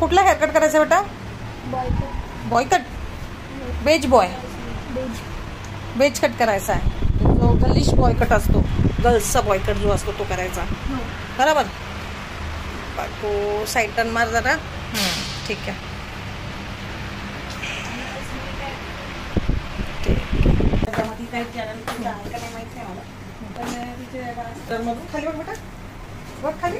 कुठला हेअरकट करायचा बेटा? बॉय कट, बेज बॉय, बेज कट करायचा आहे. जो गर्लिश बॉय कट असतो, गर्ल्सचा बॉय कट जो असतो तो करायचा. बरोबर. तो साईड टर्न मार जरा. ठीक आहे. खाली बघ बेटा, बघ खाली.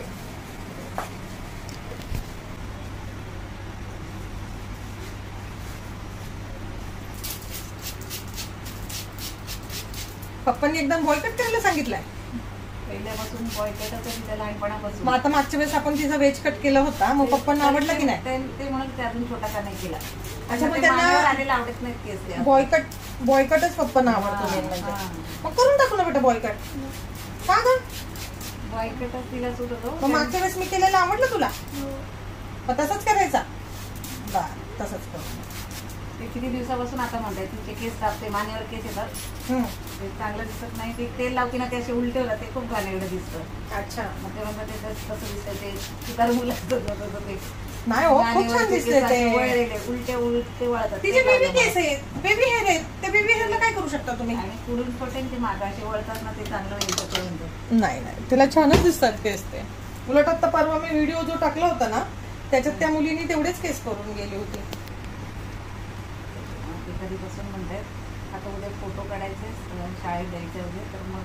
पप्पांनी एकदम बॉयकट करायला सांगितलंय पहिल्यापासून. बॉयकटच तिच्या लहानपणापासून. मग आता मागच्या वेळेस आपण तिचा वेज कट केला होता, मग पप्पांना आवडलं की नाही? ते म्हणून ते अजून छोटा का नाही केला. अच्छा, मग त्यांना आलेला आवडत नाही केस. बॉयकटच पप्पांना आवडतो मेन म्हणजे. मग करून टाकू ना बेटा बॉयकट. का ग? बॉयकटच तिला सूट होतो. मग मागच्या वेळेस मी केलेलं आवडलं तुला? मग तसंच करायचा. बरं, तसंच करू. ते किती दिवसापासून आता म्हणताय तुमचे केस कापते, मानेवर केस येतात, ते चांगलं दिसत नाही. ते तेल लावते ना, ते असे उलटे होतात, ते खूप घाणेरडं दिसतं. अच्छा. मग ते म्हणतात ते कसं दिसतं, ते सुधार मुलं नाही हो, खूप छान दिसते ते. उलटे उलटे वळतात. तिचे बेबी केस आहेत, बेबी हेअर आहेत. ते बेबी हेअरला काय करू शकता तुम्ही? आणि पुढून पटेल ते मागे असे वळतात ना, ते चांगलं येतं. नाही नाही, तिला छानच दिसतात केस ते. उलट आता परवा मी व्हिडिओ जो टाकला होता ना, त्याच्यात त्या मुलीने तेवढेच केस करून गेली होती. कधीपासून म्हणतात आता उद्या फोटो काढायचे, शाळेत जायचे वगैरे, तर मग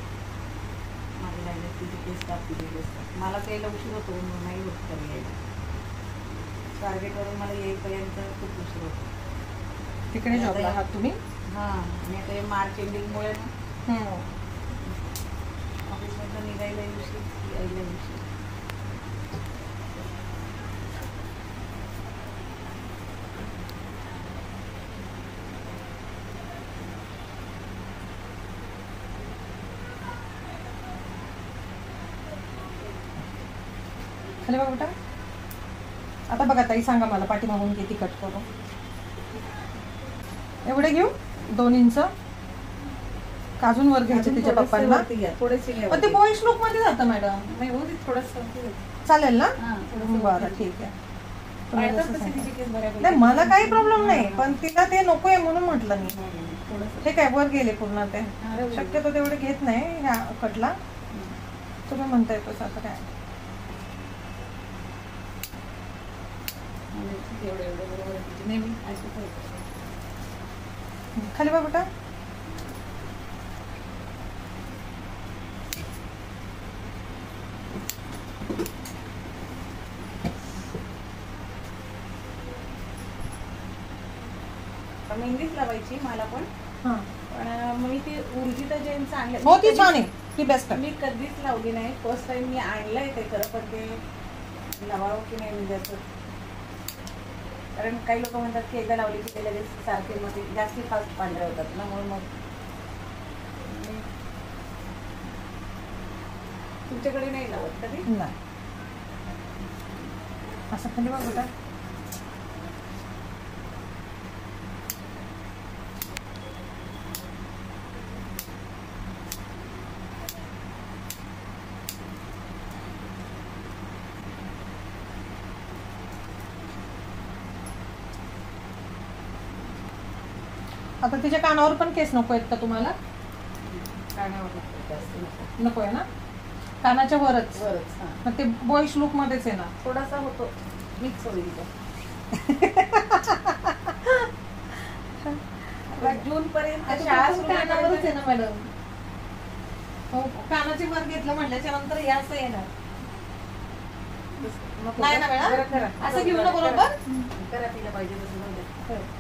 मला लागले तिथे केस कापते केस. मला त्याला उशीर होतो, नाही होत कमी यायला. टार्गेटवरून मला येईपर्यंत खूप उशीर होतो. तिकडे जॉबला आहात तुम्ही? हां. आणि आता हे मार्च एंडिंगमुळे ना ऑफिसमधून निघायला उशीर, यायला उशीर. खाली बघ बेटा. आता बघा ताई, सांगा मला पाठीमागून किती कट करू. एवढे घेऊ? 2 इंच काजून वर घ्यायचे तिच्या पप्पांना. पण ते बॉईश लुक मध्ये जातं मॅडम. नाही हो, थोडस चालेल ना? बरं, ठीक आहे. नाही, मला काही प्रॉब्लेम नाही, पण तिला ते नकोय म्हणून म्हटलं मी. हे काय वर गेले पूर्ण, ते शक्यतो तेवढे घेत नाही ह्या कटला. तुम्ही म्हणताय तसं आता काय. खाली बघ बेटा. मेहंदीच लावायची मला पण. पण मी ती उर्जिता जैनचं आणलं. हो, ती छान आहे, ती बेस्ट आहे. मी कधीच लावली नाही. फर्स्ट टाइम मी आणलंय ते खरं, पण ते लावावं की नाही म्हणजे असं. कारण काही लोक म्हणतात की एकदा लावली की ते लगेच सारखे, मग ते जास्ती फास्ट पांढरे होतात ना, म्हणून मग तुमच्याकडे नाही लावत कधी? नाही. असं खाली बघ बेटा. आता तिच्या कानावर पण केस नको आहेत का तुम्हाला? कानावर नको आहे ना? कानाच्या वरच. मग ते बॉईश लुक मध्येच आहे ना? थोडासा होतो, मिक्स होईल. जून पर्यंत कानावरच आहे ना मॅडम. हो, कानाचे वर घेतलं म्हटल्याच्या नंतर हे असं येणार नाही ना मॅडम? असं घेऊ ना बरोबर. करा तिला पाहिजे तसं.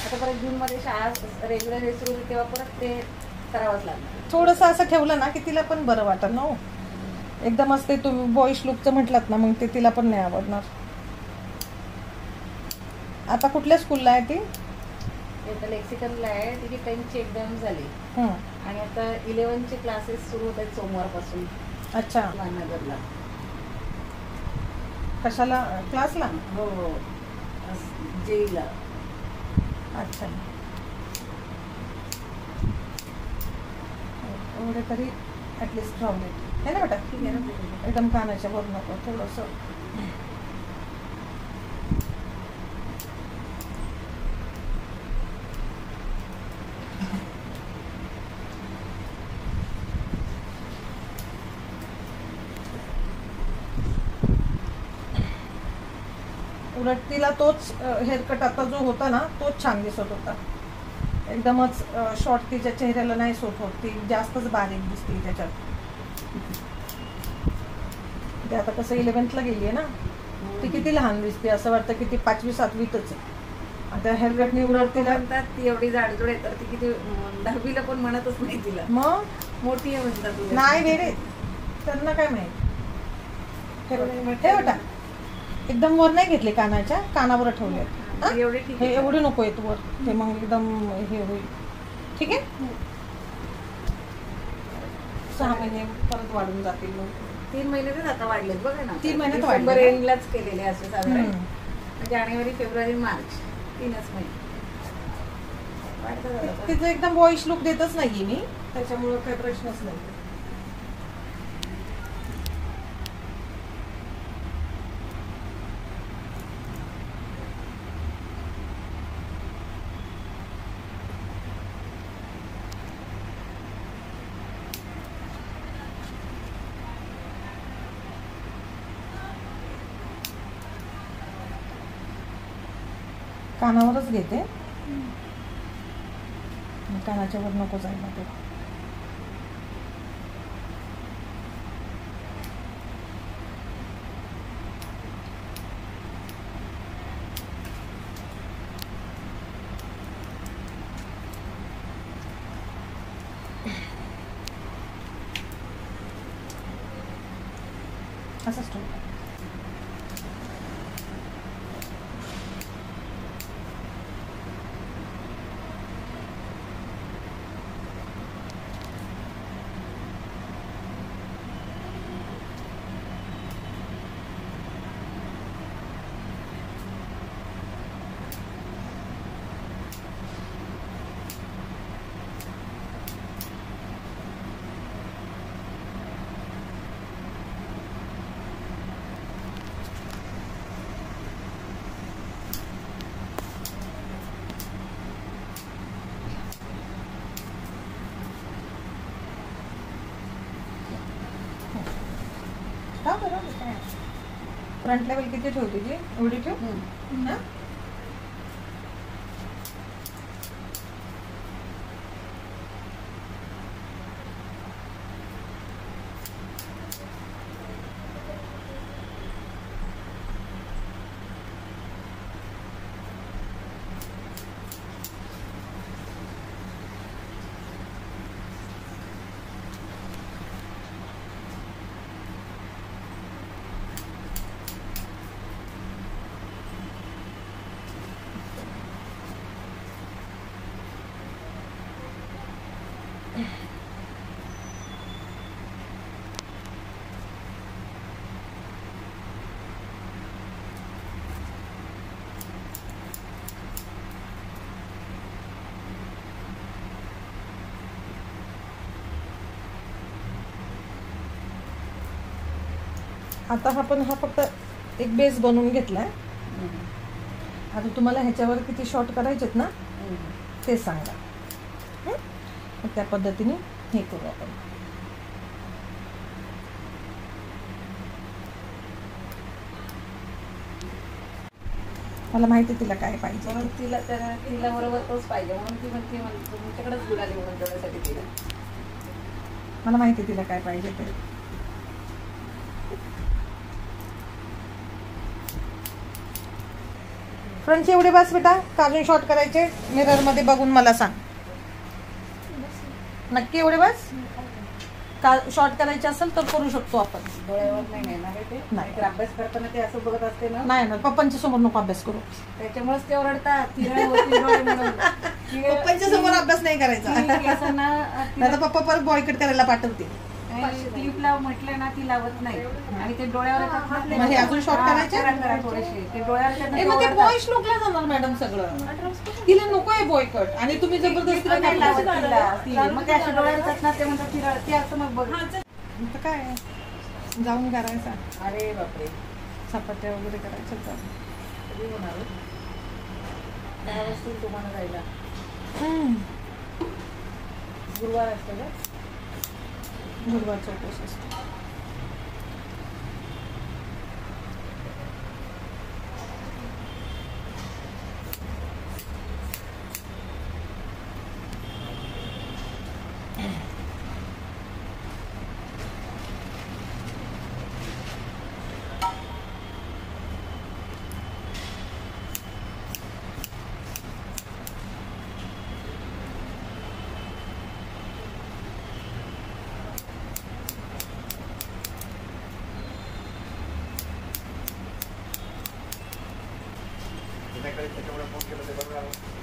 आता परत जून मध्ये शाळा रेग्युलर सुरू होईल, तेव्हा परत ते करावंच लागणार. थोडंसं असं ठेवलं ना की तिला पण बरं वाटत ना. एकदमच ते तुम्ही बॉईश लुकचं म्हटलात ना, मग ते तिला पण नाही आवडणार. आता कुठल्या स्कूलला आहे ती? आता लेक्सिकनला आहे. तिची 10th एक्झाम झाली आणि आता 11th क्लासेस सुरू होत आहेत सोमवारपासून. अच्छा. नगरला. कशाला? क्लासला? हो, जेईला. अच्छा. एवढे तरी ॲटलिस्ट राहू दे, है ना बेटा? एकदम कानाच्या वर नको, थोडंसं. उलट तिला तोच हेअरकट आता जो होता ना तोच छान दिसत होता. एकदमच शॉर्ट तिच्या चेहऱ्याला नाही सूट होत, ती जास्तच बारीक दिसते त्याच्यात. ते आता कसं 11th गेली आहे ना, ती किती लहान दिसते, असं वाटतं की ती 5वी 7वीतच आहे. आता हेअरकटने उलट तिला ती एवढी जाडजूड आहे तर ती किती 10वीला पण म्हणतच नाही तिला, मग मोठी आहे म्हणतात. नाही वेगळे त्यांना काय माहिती. हे बेटा एकदम वर नाही घेतले, कानाच्या कानावर ठेवले. हे एवढे नको आहेत वर, ते मग एकदम हे होईल. ठीक आहे, 6 महिने परत वाढून जातील. मग 3 महिन्यातच आता वाढलेत बघा ना. 3 महिन्यात डिसेंबर एंडलाच केलेले असे साधारण. जानेवारी फेब्रुवारी मार्च 3च महिने वाढतात. तिचं एकदम बॉईश लुक देतच नाहीये मी, त्याच्यामुळे काही प्रश्नच नाही. कानावरच घेते, कानाच्या वर नको जायला ते. असंच ठेव. फ्रंट लेवल किती ठेवते जी? एवढी ठेव. आता आपण हा फक्त एक बेस बनवून घेतलाय. आता तुम्हाला ह्याच्यावर किती शॉर्ट करायचेत ना ते सांगा, त्या पद्धतीने हे करू आपण. मला माहिती तिला काय पाहिजे, म्हणून तिला बरोबर तोच पाहिजे म्हणून ती म्हणते तुमच्याकडेच गुलाली म्हणून तेवढ्यासाठी तिला. मला माहिती तिला काय पाहिजे ते. फ्रंटचे एवढे बस बेटा, अजून शॉर्ट करायचे. मिरर मध्ये बघून मला सांग. नक्की एवढे बस. शॉर्ट करायचे असेल तर करू शकतो आपण. डोळ्यावर नाही येणार ते. नाही अभ्यास करताना ते असं बघत असते ना. नाही ना, पप्पांच्या समोर नको अभ्यास करू. त्याच्यामुळेच ते ओरडतात पप्पांच्या समोर अभ्यास नाही करायचा. नाही तर पप्पा परत बॉयकट करायला पाठवते. क्लिप लाव म्हटलं ना ती लावत नाही आणि ते डोळ्यावर अजून शॉर्ट करायचे थोडेसे ते डोळ्यावर मग ते बॉय श्लोकला जाणार मॅडम सगळं. तिला नको आहे बॉय कट आणि तुम्ही जबरदस्ती मग त्या डोळ्यावर ना ते म्हणतात ती असं मग बघ काय जाऊन करायचा. अरे बापरे चपात्या वगैरे करायच्या कधी होणार काय असतील तुम्हाला जायला. गुरुवार असतं का गुरुवारचा उपवास असतो. त्याच्यामुळे फोन केला ते बरोबर आहे.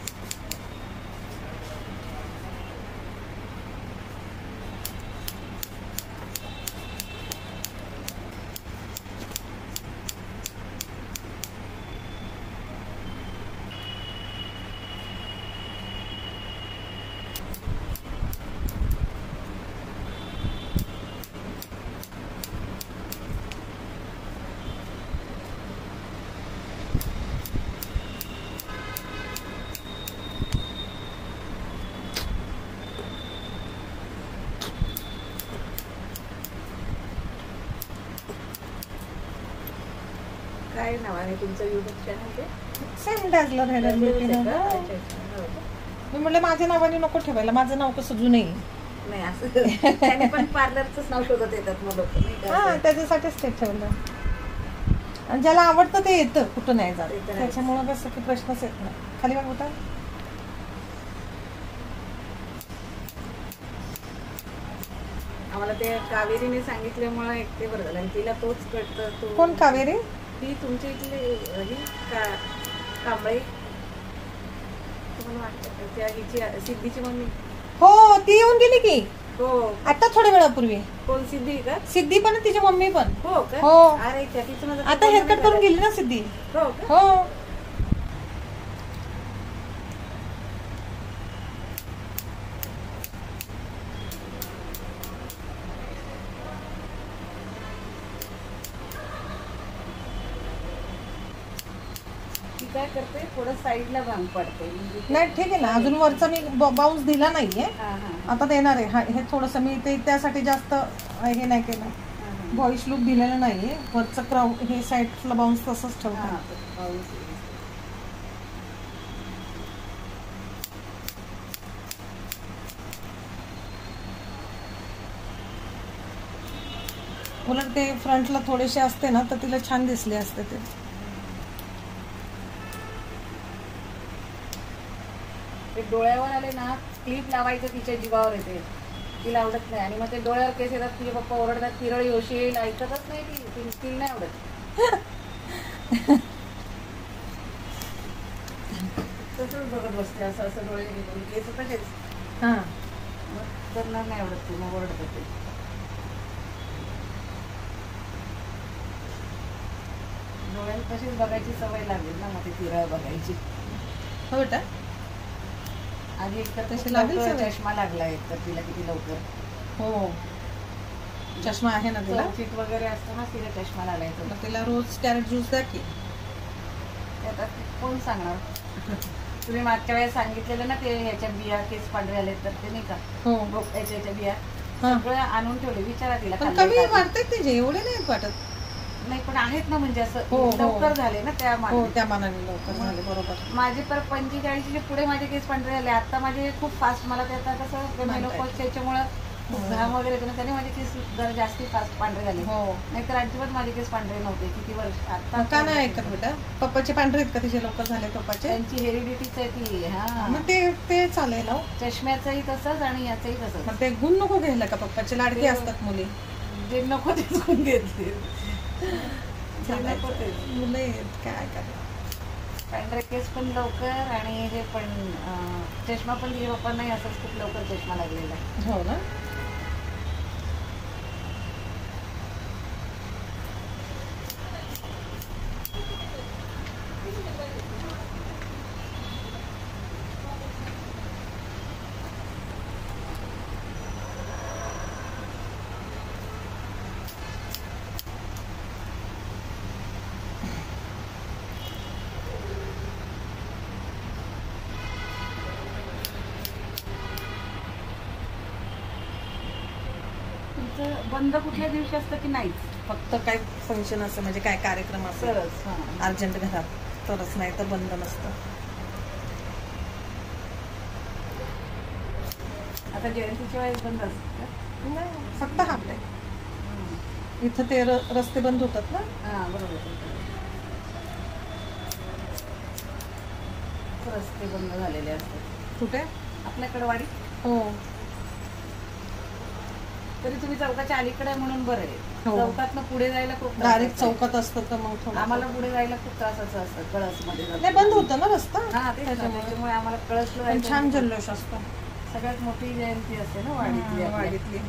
काय नाव आहे तुमचं युट्यूब चॅनल? ते सेम डॅझलर हेअर ब्युटी. मी म्हटलं माझ्या नावाने नको ठेवायला, माझं नाव कसं जुने नाही असं त्याने पण पार्लरचंच नाव शोधत येतात मग लोक नाही का. हा त्याच्यासाठीच ते ठेवलं आणि ज्याला आवडतं ते येतं, कुठं नाही जात. त्याच्यामुळं कसं की प्रश्नच येत नाही. खाली बघ होता आम्हाला ते कावेरीने सांगितल्यामुळे एक ते बरं झालं आणि तिला तोच कळतं. तो कोण कावेरी? ती तुमच्या इथली ही कांबळे तुम्हाला वाटतं त्या हिची सिद्धीची मम्मी. हो ती येऊन गेली की हो आता थोड्या वेळापूर्वी. कोण सिद्धी का? सिद्धी पण तिची मम्मी पण. हो का? हो अरे त्या तिचं माझं आता हेअरकट करून गेली ना सिद्धी. हो का? हो काय करते थोडं साईडला बांग पडते. नाही ठीक आहे ना, अजून वरचा मी बाउन्स दिला नाहीये, आता देणार आहे. हे थोडस मी ते त्यासाठी जास्त हे नाही केलं, बॉईश लुक दिलेला नाहीये. वरचं क्राउन हे साईडला बाउन्स तसंच ठेवतो. उलट ते फ्रंटला थोडेसे असते ना तर तिला छान दिसले असते. ते डोळ्यावर आले ना क्लिप लावायचं तिच्या जीवावर येते, तिला आवडत नाही. आणि मग ते डोळ्यावर केस येतात, तुझे पप्पा ओरडतात तिरळी होशील, ऐकतच नाही ती, तिला नाही आवडत. तसंच बघत बसते असं असं डोळे केस तसेच. हा मग करणार नाही आवडत ती, मग ओरडत ते. डोळ्याला तशीच बघायची सवय लागेल ना, मग ते तिरळ बघायची. हो बेटा आधी एक तर तशी लागेल चष्मा लागला एक तर तिला किती लवकर. हो चष्मा आहे ना तिला, फिट वगैरे असतो ना तिला चष्मा लागायचा. तर तिला रोज कॅरेट ज्यूस द्या की. आता कोण सांगणार? तुम्ही मागच्या वेळेस सांगितलेलं ना ते ह्याच्या बिया केस पांढरे आले तर ते नाही का, हो ह्याच्या बिया सगळं आणून ठेवले. विचारा तिला. कमी वाटतात तिचे, एवढे नाही वाटत. नाही पण आहेत ना, म्हणजे असं हो, हो. लवकर झाले ना त्या हो त्या मानाने लवकर झाले. बरोबर. माझे पर 45 पुढे माझे केस पांढरे झाले. आता माझे खूप फास्ट, मला ते आता कसं मेनोपॉज त्याच्यामुळे घाम वगैरे येतो ना, त्याने माझे केस जरा जास्ती फास्ट पांढरे झाले. हो नाहीतर अजिबात माझे केस पांढरे नव्हते किती वर्ष. आता का नाही ऐकत बेटा? पप्पाचे पांढरे आहेत का तिचे लवकर झाले पप्पाचे? त्यांची हेरिडिटीच आहे ती. हा मग ते चालेल. चष्म्याचंही तसंच आणि याचंही तसंच. मग ते गुण नको घ्यायला का? पप्पाचे लाडके असतात मुली. जे नको तेच गुण घेतले. मुलं काय करा. पांढरे केस पण लवकर आणि हे पण चष्मा पण तिच्या पप्पांनाही असंच खूप लवकर चष्मा लागलेला. हो ना. आमचं बंद कुठल्या दिवशी असतं की नाही, फक्त काय फंक्शन असं म्हणजे काय कार्यक्रम असेल तरच अर्जंट घरात तरच, नाही तर बंद नसतं. आता जयंतीच्या वेळेस बंद असतं. नाही, फक्त हाफ डे. इथं ते रस्ते बंद होतात ना. हां बरोबर, रस्ते बंद झालेले असतात. कुठे? आपल्याकडे वाडी. हो. तरी तुम्ही चौकाच्या अलीकडे आहे म्हणून बरं आहे. हो. चौकातनं पुढे जायला खूप डायरेक्ट चौकात असतं तर मग थोडं आम्हाला पुढे जायला खूप त्रासाचं असतं. कळसमध्ये नाही, बंद होतं ना रस्ता. हा ते त्याच्यामुळे आम्हाला कळसला पण छान जल्लोष असतो. सगळ्यात मोठी जयंती असते ना वाडीतली. वाडीतली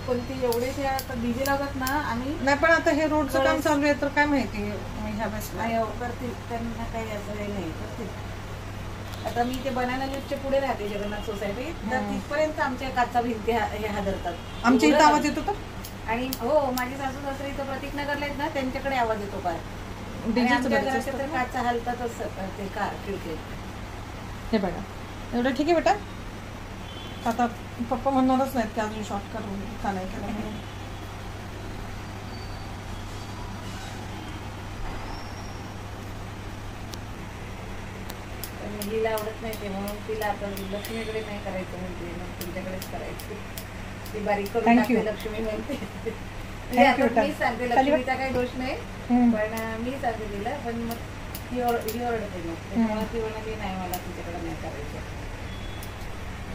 पण ती एवढे ते आता डीजे लावतात ना. आम्ही नाही, पण आता हे रोडचं काम चालू आहे तर काय माहिती ह्या वेळेस नाही करतील, त्यांना काही असं हे नाही करतील. आता मी ते बनाना लिफ्टच्या पुढे राहते जगन्नाथ सोसायटी, तर तिथपर्यंत आमच्या काचा भिंती हे हादरतात. आमच्या इथं आवाज येतो का? आणि हो, माझी सासू सासरे इथं प्रतीकनगरला आहेत ना, त्यांच्याकडे आवाज येतो काय. आमच्या घराच्या तर काचा हलतातच ते खिडकी. हे बघा, एवढं ठीक आहे बेटा. आता पप्पा म्हणणारच नाहीत की अजून शॉर्ट करून का नाही केलं म्हणून. मुलीला आवडत नाही ते, म्हणून तिला आता लक्ष्मीकडे नाही करायचं म्हणते, मग तुमच्याकडेच करायचं. ती बारीक करून टाकते लक्ष्मी म्हणते. मी सांगते लक्ष्मीचा काही दोष नाही, पण मी सांगते तिला. पण मग ही ओरडते मग, त्याच्यामुळे ती म्हणते नाही मला तुझ्याकडे नाही करायचं.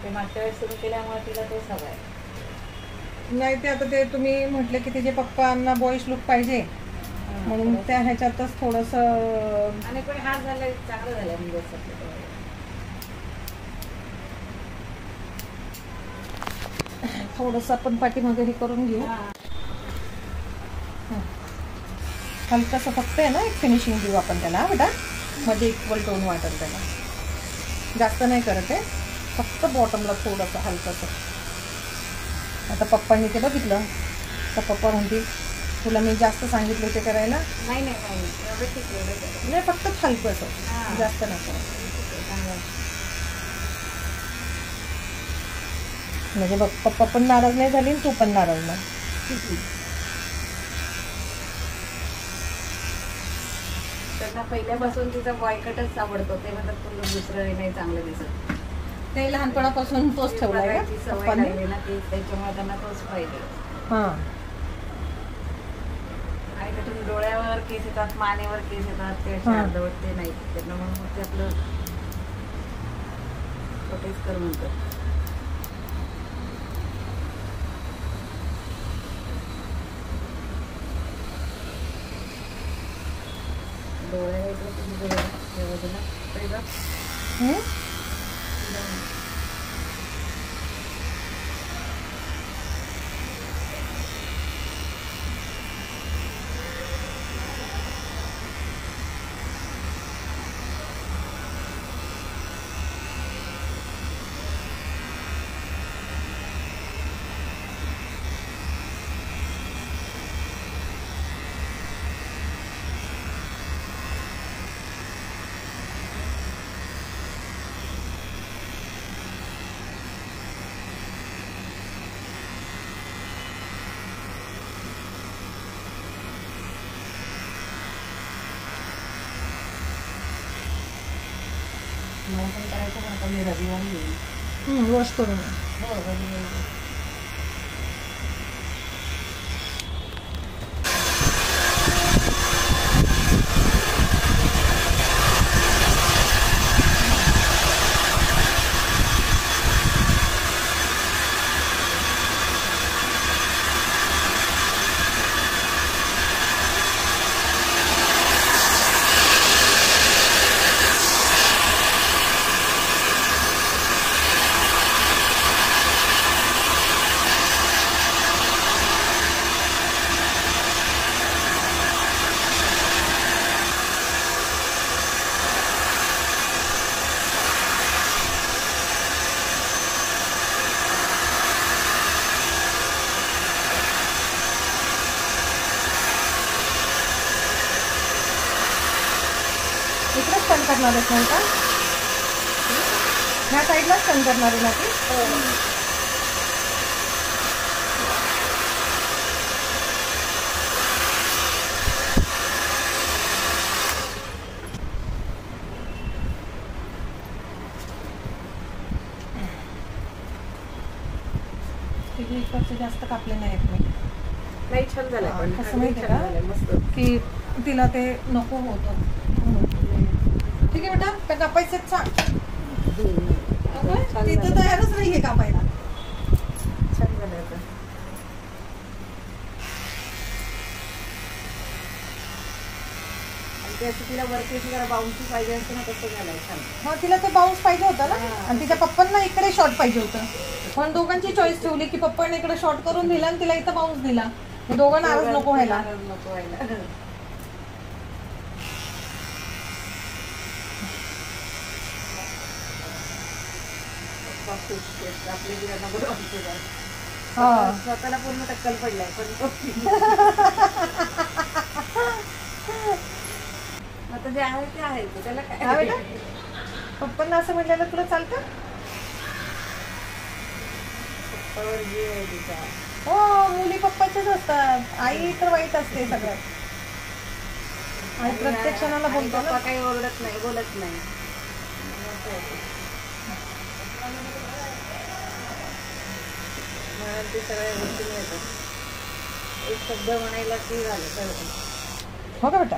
ते मागच्या वेळेस सुरू केल्यामुळे तिला तोच हवा आहे. नाही, ते आता ते तुम्ही म्हटले की तिचे पप्पांना बॉईश लुक पाहिजे म्हणून त्या ह्याच्यातच थोडस. आणि पण हा झालंय चांगलं झालं म्हणजे थोडस आपण पाठीमध्ये हे करून घेऊ. हलकस फक्त आहे ना एक फिनिशिंग देऊ आपण त्याला बेटा, मध्ये इक्वल टोन वाटेल त्याला. जास्त नाही करत आहे, फक्त बॉटमला थोडंसं हलकस. आता पप्पांनी ते बघितलं तर पप्पा म्हणतील तुला मी जास्त सांगितलं ते करायला. नाही नाही एवढं ठीक आहे. नाही, फक्त हलकस, जास्त नाही करायचं. म्हणजे बघ, पप्पा पण नाराज नाही झाली तू पण नाराज नाही. त्यांना पहिल्यापासून तिचा बॉयकटच आवडतो. ते म्हणतात तुला दुसरं नाही चांगलं दिसत. ते लहानपणापासून तोच ठेवलाय का सवय लागली ना ती, त्याच्यामुळे त्यांना तोच पाहिजे. हां. आणि त्यातून डोळ्यावर केस येतात, मानेवर केस येतात, ते अर्धवट ते नाही. त्यांना म्हणून ते आपलं प्रोटेक्ट कर म्हणतात. डोळ्याला तुम्ही बाजूला पण करायचं पण आता मी रविवारी येईल. वॉश करून. हो रविवारी. इकडेच स्टंट करणार आहेस नाही का? ह्या साईडलाच स्टंट करणार आहे ना ती? तिथे इकडचे जास्त कापले नाहीत मी. नाही छान झालं पण कसं माहिती छान का झालंय, मस्त. की तिला ते नको होतं. ठीक आहे बेटा, त्या कापायचं सांग. तिथं तयारच नाहीये कापायला. छान झालं आता. आणि ते असं तिला वरती जरा बाउन्सी पाहिजे असतं ना, तसं झालंय छान. हा, तिला ते बाउन्स पाहिजे होतं ना, आणि तिच्या पप्पांना इकडे शॉर्ट पाहिजे होतं. पण दोघांची चॉईस ठेवली की पप्पाने इकडे शॉर्ट करून दिला आणि तिला इथं बाउन्स दिला. दोघांना नाराज नको व्हायला. नको व्हायला. आपले गिरांना बरं वाटतं. स्वतःला पूर्ण टक्कल पडलाय पण आता जे आहे ते आहे, त्याला काय. पप्पांना असं म्हटल्यानं तुला चालतं? पप्पावर जीव आहे तिचा. हो, मुली पप्पाच्याच असतात. आई तर वाईट असते सगळ्यात. आई प्रत्येक क्षणाला बोलतो पप्पा ना. काही ओरडत नाही, बोलत नाही. म्हणून ते सगळ्या गोष्टी मिळतात. एक शब्द म्हणायला की झालं कळतं. हो का बेटा?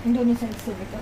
दोन्ही साईड सोबत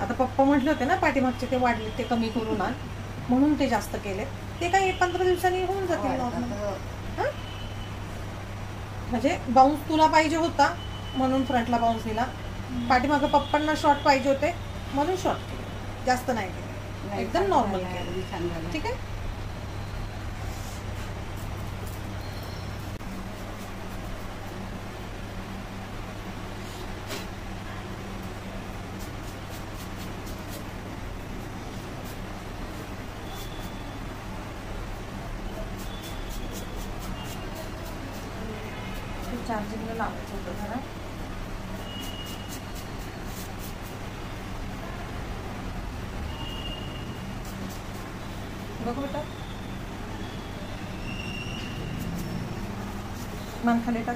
आता पप्पा म्हटले होते ना पाठीमागचे ते वाढले, ते कमी करू ना, म्हणून ते जास्त केले. ते काही 15 दिवसांनी होऊन जातील नॉर्मल. म्हणजे बाउन्स तुला पाहिजे होता म्हणून फ्रंटला बाउन्स दिला. पाठीमागं पप्पांना शॉर्ट पाहिजे होते म्हणून शॉर्ट केले, जास्त नाही केले, एकदम नॉर्मल केलं. ठीक आहे. चार्जिंगला लावायचं होतं जरा. बघू बेटा, मान खाली टाक.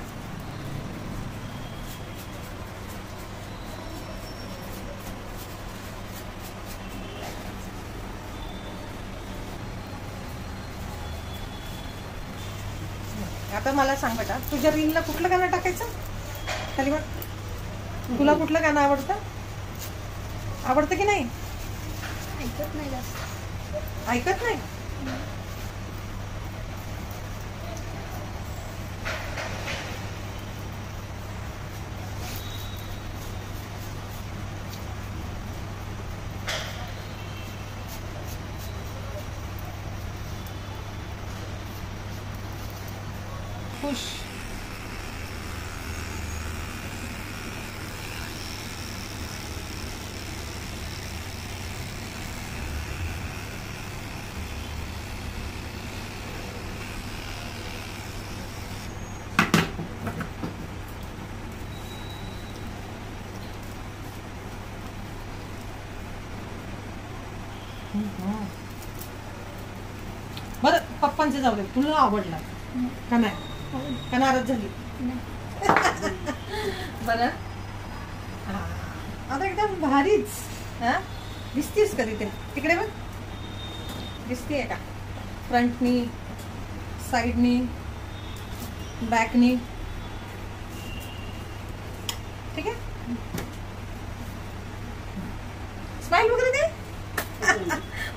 आता मला सांग बेटा, तुझ्या रीलला कुठलं गाणं टाकायचं? खाली बघ, तुला कुठलं गाणं आवडतं? आवडतं की नाही? ऐकत नाही जास्त. ऐकत नाही? खुश. बरं पप्पांचे जाऊ दे, तुला आवडला का नाही? का नाराज झाली? बरं आता एकदम भारीच. हा दिसतीस कधी ते तिकडे बघ, दिसतीये का? फ्रंटनी, साईडनी, बॅकनी. ठीक आहे, स्माइल वगैरे दे.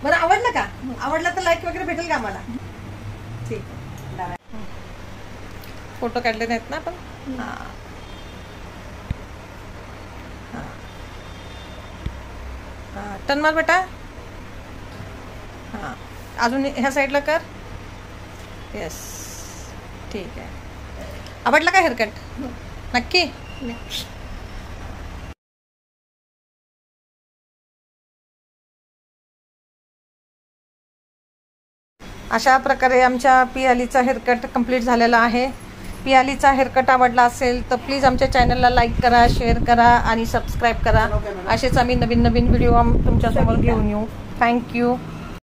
बरं आवडलं का? आवडलं तर लाईक वगैरे भेटेल का आम्हाला? ठीक आहे. फोटो काढले नाहीत ना आपण? टर्न मार बेटा. हां अजून ह्या साईडला कर. येस ठीक आहे. आवडला का हेअरकट? नक्की. अशा प्रकारे आमच्या पियालीचा हेअरकट कंप्लीट झालेला आहे. पियालीचा हेअरकट आवडला असेल तर प्लीज आमच्या चॅनलला लाईक करा, शेअर करा आणि सबस्क्राईब करा. असेच आम्ही नवीन नवीन व्हिडिओ तुमच्यासमोर घेऊन येऊ. थँक्यू.